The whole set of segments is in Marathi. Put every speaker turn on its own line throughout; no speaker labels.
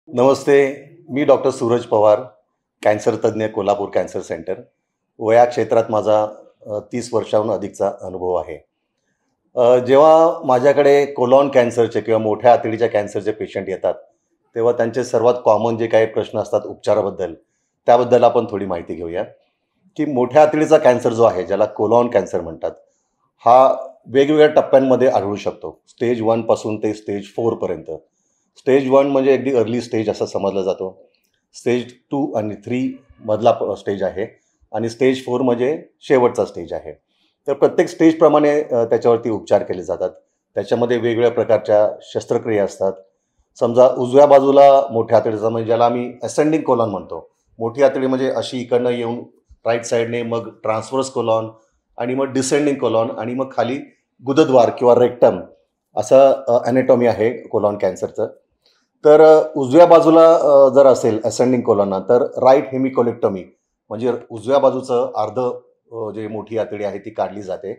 नमस्ते. मी डॉक्टर सूरज पवार, कॅन्सर तज्ञ, कोल्हापूर कॅन्सर सेंटर. या क्षेत्रात माझा 30 वर्षाहून अधिकचा अनुभव आहे. जेव्हा माझ्याकडे कोलॉन कॅन्सरचे किंवा मोठ्या आतडीच्या कॅन्सरचे पेशंट येतात, तेव्हा त्यांचे सर्वात कॉमन जे काही प्रश्न असतात उपचाराबद्दल, त्याबद्दल आपण थोडी माहिती घेऊया. की मोठ्या आतडीचा कॅन्सर जो आहे, ज्याला कोलॉन कॅन्सर म्हणतात, हा वेगवेगळ्या टप्प्यांमध्ये आढळू शकतो. स्टेज 1 पासून ते स्टेज 4 पर्यंत. स्टेज 1 म्हणजे अगदी अर्ली स्टेज असा समजला जातो. स्टेज 2 आणि 3 मधला स्टेज आहे आणि स्टेज 4 म्हणजे शेवटचा स्टेज आहे. तर प्रत्येक स्टेजप्रमाणे त्याच्यावरती उपचार केले जातात. त्याच्यामध्ये वेगवेगळ्या प्रकारच्या शस्त्रक्रिया असतात. समजा उजव्या बाजूला मोठ्या आतडीचा म्हणजे ज्याला आम्ही असेंडिंग कोलॉन म्हणतो. मोठी आतडी म्हणजे अशी इकडनं येऊन राईट साईडने, मग ट्रान्सव्हर्स कोलॉन आणि मग डिसेंडिंग कोलॉन आणि मग खाली गुदद्वार किंवा रेक्टम असं ॲनाटॉमी आहे कोलॉन कॅन्सरचं. तर उजव्या बाजूला जर असेल असेंडिंग कोलॉनना, तर राईट हेमिकोलेक्टॉमी म्हणजे उजव्या बाजूचं जे मोठी आतडी आहे ती काढली जाते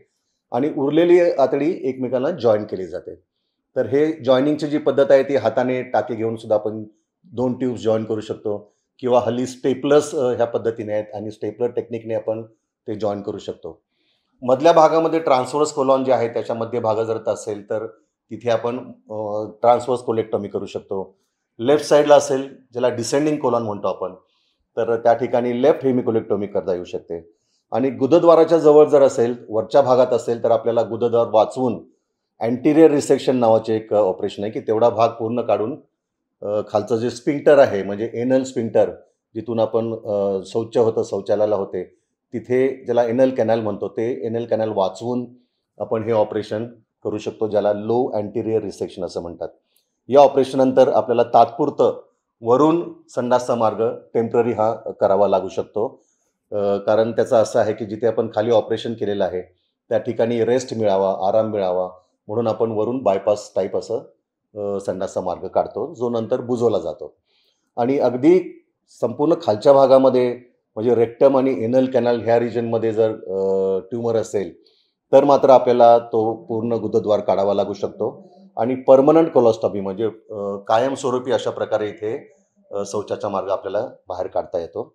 आणि उरलेली आतडी एकमेकांना जॉईन केली जाते. तर हे जॉइनिंगची जी पद्धत आहे ती हाताने टाके घेऊन सुद्धा आपण 2 ट्यूब्स जॉइन करू शकतो किंवा हल्ली स्टेपलर्स ह्या पद्धतीने आहेत आणि स्टेपलर टेक्निकने आपण ते जॉइन करू शकतो. मधल्या भागामध्ये ट्रान्सव्हर्स कोलॉन जे आहे त्याच्या मध्यभाग जर असेल तर तिथे आपण ट्रान्सव्हर्स कोलेक्टॉमी करू शकतो. लेफ्ट साईडला असेल, ज्याला डिसेंडिंग कोलॉन म्हणतो आपण, तर त्या ठिकाणी लेफ्ट हेमिकोलेक्टॉमी करता येऊ शकते. आणि गुदद्वाराच्या जवळ जर असेल, वरच्या भागात असेल, तर आपल्याला गुदद्वार वाचवून अँटिरियर रिसेक्शन नावाचे एक ऑपरेशन आहे की तेवढा भाग पूर्ण काढून खालचं जे स्पिंक्टर आहे म्हणजे एनल स्पिंक्टर, जिथून आपण शौच होतं, शौचालयाला होते, तिथे ज्याला एनल कॅनल म्हणतो, ते एनल कॅनल वाचवून आपण हे ऑपरेशन करू शकतो, ज्याला लो अँटिरियर रिसेक्शन असं म्हणतात. या ऑपरेशननंतर आपल्याला तात्पुरतं वरून संडासचा मार्ग टेम्पररी हा करावा लागू शकतो. कारण त्याचं असं आहे की जिथे आपण खाली ऑपरेशन केलेलं आहे त्या ठिकाणी रेस्ट मिळावा, आराम मिळावा, म्हणून आपण वरून बायपास टाईप असं संडासचा मार्ग काढतो, जो नंतर बुजवला जातो. आणि अगदी संपूर्ण खालच्या भागामध्ये म्हणजे रेक्टम आणि एनल कॅनल ह्या रिजनमध्ये जर ट्यूमर असेल, तर मात्र आपल्याला तो पूर्ण गुदद्वार काढावा लागू शकतो आणि पर्मनंट कोलॉस्टॉमी म्हणजे कायमस्वरूपी अशा प्रकारे इथे शौचाचा मार्ग आपल्याला बाहेर काढता येतो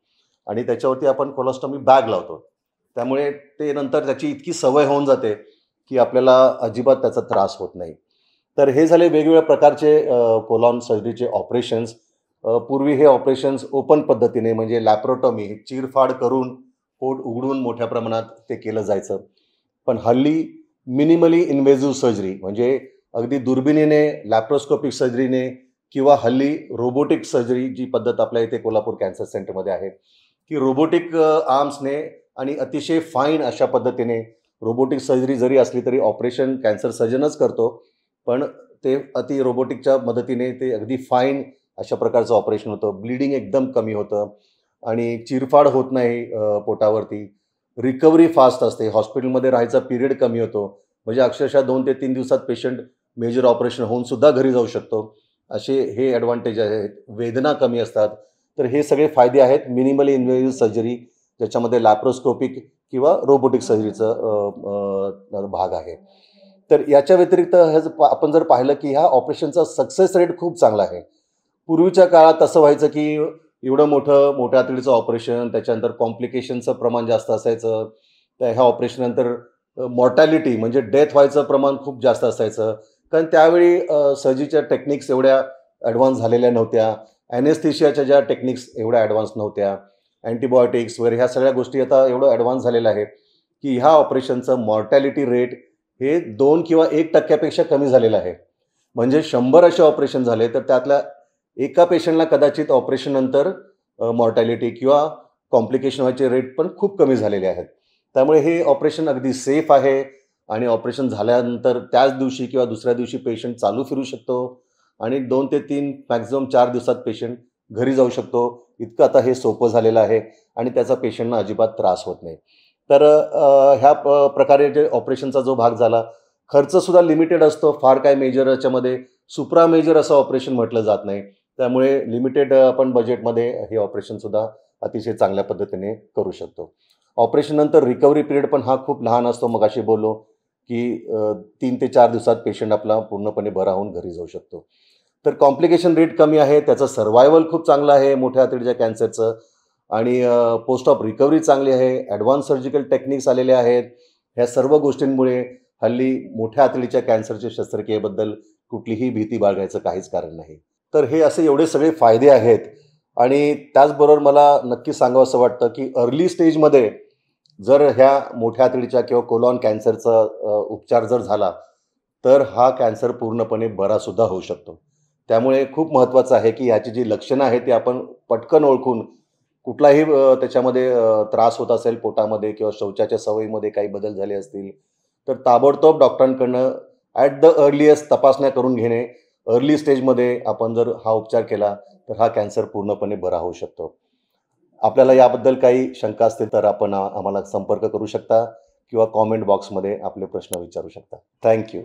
आणि त्याच्यावरती आपण कोलॉस्टॉमी बॅग लावतो. त्यामुळे ते नंतर त्याची इतकी सवय होऊन जाते की आपल्याला अजिबात त्याचा त्रास होत नाही. तर हे झाले वेगवेगळ्या प्रकारचे कोलॉन सर्जरीचे ऑपरेशन्स. पूर्वी हे ऑपरेशन्स ओपन पद्धतीने म्हणजे लॅप्रोटॉमी, चीरफाड करून पोट उघडून मोठ्या प्रमाणात ते केलं जायचं. पण हल्ली मिनिमली इन्व्हेजिव्ह सर्जरी म्हणजे अगदी दुर्बिणीने, लॅप्रोस्कोपिक सर्जरीने किंवा हल्ली रोबोटिक सर्जरी जी पद्धत आपल्या इथे कोल्हापूर कॅन्सर सेंटरमध्ये आहे, की रोबोटिक आर्म्सने आणि अतिशय फाईन अशा पद्धतीने रोबोटिक सर्जरी जरी असली तरी ऑपरेशन कॅन्सर सर्जनच करतो, पण ते रोबोटिकच्या मदतीने ते अगदी फाईन अशा प्रकारचं ऑपरेशन होतं. ब्लिडिंग एकदम कमी होतं आणि चिरफाड होत नाही पोटावरती. रिकव्हरी फास्ट असते. हॉस्पिटलमध्ये राहायचा पिरियड कमी होतो. म्हणजे अक्षरशः 2 ते 3 दिवसात पेशंट मेजर ऑपरेशन होऊन सुद्धा घरी जाऊ शकतो. असे हे ॲडव्हांटेज आहेत. वेदना कमी असतात. तर हे सगळे फायदे आहेत मिनिमली इन्व्हेजिव्ह सर्जरी, ज्याच्यामध्ये लॅप्रोस्कोपिक किंवा रोबोटिक सर्जरीचा भाग आहे. तर याच्या व्यतिरिक्त आपण जर पाहिलं की ह्या ऑपरेशनचा सक्सेस रेट खूप चांगला आहे. पूर्वीच्या काळात असं व्हायचं की एवढं मोठ्या आतडीचं ऑपरेशन, त्याच्यानंतर कॉम्प्लिकेशनचं प्रमाण जास्त असायचं. तर ह्या ऑपरेशननंतर मॉर्टॅलिटी म्हणजे डेथ व्हायचं प्रमाण खूप जास्त असायचं. कारण त्यावेळी सर्जरीच्या टेक्निक्स एवढ्या ॲडव्हान्स झालेल्या नव्हत्या. ॲनेस्थेशियाच्या ज्या टेक्निक्स एवढ्या ॲडव्हान्स नव्हत्या. अँटिबायोटिक्स वगैरे ह्या सगळ्या गोष्टी आता एवढं ॲडव्हान्स झालेलं आहे की ह्या ऑपरेशनचं मॉर्टॅलिटी रेट हे 2 किंवा 1% पेक्षा कमी झालेलं आहे. म्हणजे 100 असे ऑपरेशन झाले तर त्यातल्या एका पेशंटला कदाचित ऑपरेशननंतर मॉर्टॅलिटी किंवा कॉम्प्लिकेशन व्हायचे रेट पण खूप कमी झालेले आहेत. त्यामुळे हे ऑपरेशन अगदी सेफ आहे आणि ऑपरेशन झाल्यानंतर त्याच दिवशी किंवा दुसऱ्या दिवशी पेशंट चालू फिरू शकतो आणि 2 ते 3 मॅक्झिमम 4 दिवसात पेशंट घरी जाऊ शकतो. इतकं आता हे सोपं झालेलं आहे आणि त्याचा पेशंटना अजिबात त्रास होत नाही. तर ह्या प्रकारे जे ऑपरेशनचा जो भाग झाला, खर्चसुद्धा लिमिटेड असतो. फार काय मेजर याच्यामध्ये सुप्रा मेजर असं ऑपरेशन म्हटलं जात नाही. त्यामुळे लिमिटेड आपण बजेटमध्ये हे ऑपरेशनसुद्धा अतिशय चांगल्या पद्धतीने करू शकतो. ऑपरेशननंतर रिकव्हरी पिरियड पण हा खूप लहान असतो. मगाशी बोललो की 3 ते 4 दिवसात पेशंट आपला पूर्णपणे बरा होऊन घरी जाऊ शकतो. तर कॉम्प्लिकेशन रेट कमी आहे, त्याचं सर्व्हायव्हल खूप चांगलं आहे मोठ्या आतडीच्या कॅन्सरचं आणि पोस्ट ऑफ रिकव्हरी चांगली आहे. ॲडव्हान्स सर्जिकल टेक्निक्स आलेले आहेत. ह्या सर्व गोष्टींमुळे हल्ली मोठ्या आतडीच्या कॅन्सरच्या शस्त्रक्रियेबद्दल कुठलीही भीती बाळगायचं काहीच कारण नाही. तर हे असे एवढे सगळे फायदे आहेत आणि त्याचबरोबर मला नक्की सांगावंसं वाटतं, की अर्ली स्टेजमध्ये जर ह्या मोठ्या आतडीच्या किंवा कोलॉन कॅन्सरचा उपचार जर झाला, तर हा कॅन्सर पूर्णपणे बरासुद्धा होऊ शकतो. त्यामुळे खूप महत्त्वाचं आहे, की ह्याची जी लक्षणं आहेत, ती आपण पटकन ओळखून कुठलाही त्याच्यामध्ये त्रास होत असेल पोटामध्ये किंवा शौचाच्या सवयीमध्ये काही बदल झाले असतील, तर ताबडतोब डॉक्टरांकडनं ॲट द अर्लिएस्ट तपासण्या करून घेणे. अर्ली स्टेजमध्ये आपण जर हा उपचार केला, तर हा कॅन्सर पूर्णपणे बरा होऊ शकतो. आपल्याला याबद्दल काही शंका असतील, तर आपण आम्हाला संपर्क करू शकता किंवा कॉमेंट बॉक्समध्ये आपले प्रश्न विचारू शकता. Thank you.